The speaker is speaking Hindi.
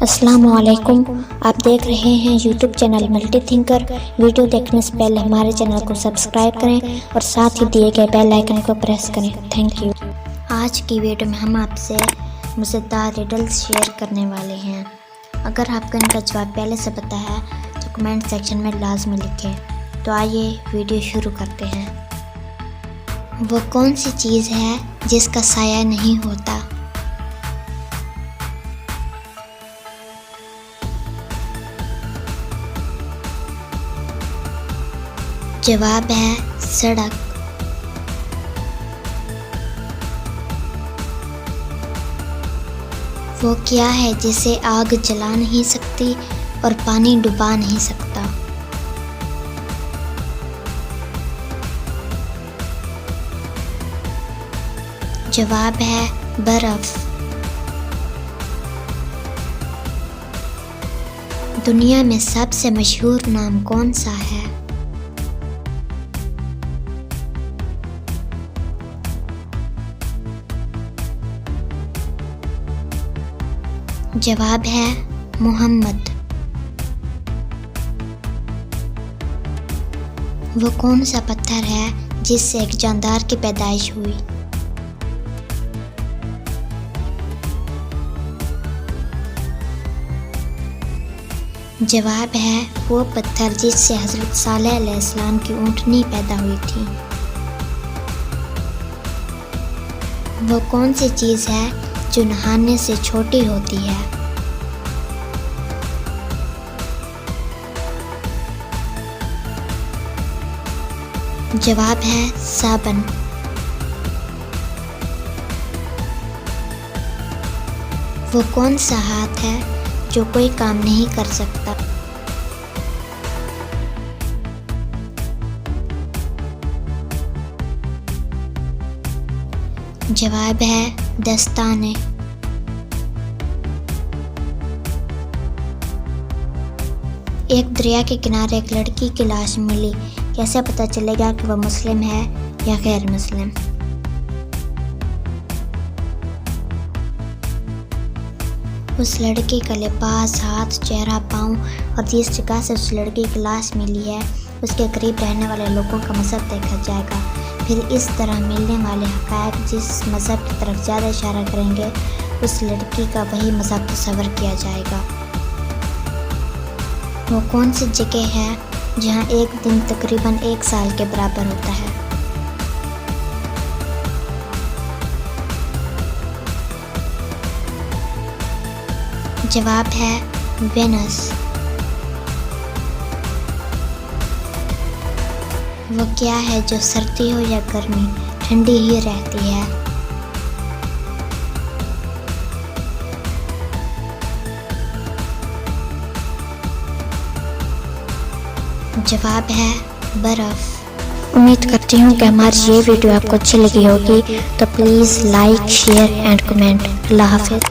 अस्सलामुअलैकुम। आप देख रहे हैं YouTube channel multi thinker. Video देखने से पहले हमारे चैनल को सब्सक्राइब करें और साथ ही दिए गए बेल आइकन को प्रेस करें। Thank you. आज की वीडियो में हम आपसे मज़ेदार रिडल्स शेयर करने वाले हैं। अगर आपको इनका जवाब पहले से पता है तो कमेंट सेक्शन में लाजमी लिखें। तो आइए वीडियो शुरू करते हैं। वो कौन सी चीज़ है जिसका साया नहीं होता? जवाब है सड़क। वो क्या है जिसे आग जला नहीं सकती और पानी डुबा नहीं सकता? जवाब है बर्फ। दुनिया में सबसे मशहूर नाम कौन सा है? जवाब है मोहम्मद। वो कौन सा पत्थर है जिससे एक जानदार की पैदाइश हुई? जवाब है वो पत्थर जिससे हज़रत सालेह अलैहिस्सलाम की ऊँटनी पैदा हुई थी। वो कौन सी चीज़ है जो नहाने से छोटी होती है? जवाब है साबन। वो कौन सा हाथ है जो कोई काम नहीं कर सकता? जवाब है दस्ताने। एक दरिया के किनारे एक लड़की की लाश मिली। कैसे पता चलेगा कि वह मुस्लिम है या गैर मुस्लिम? उस लड़की का लिबास, हाथ, चेहरा, पाँव और जिस जगह से उस लड़की की लाश मिली है उसके करीब रहने वाले लोगों का मज़हब देखा जाएगा। फिर इस तरह मिलने वाले हक़ाइक़ जिस मज़हब की तरफ ज़्यादा इशारा करेंगे उस लड़की का वही मज़हब तस्वर किया जाएगा। वो कौन सी जगह है जहाँ एक दिन तकरीबन 1 साल के बराबर होता है? जवाब है वेनस। वो क्या है जो सर्दी हो या गर्मी ठंडी ही रहती है? जवाब है बर्फ। उम्मीद करती हूँ कि हमारी ये वीडियो आपको अच्छी लगी होगी। तो please like, share and comment. अल्लाह हाफ़िज़।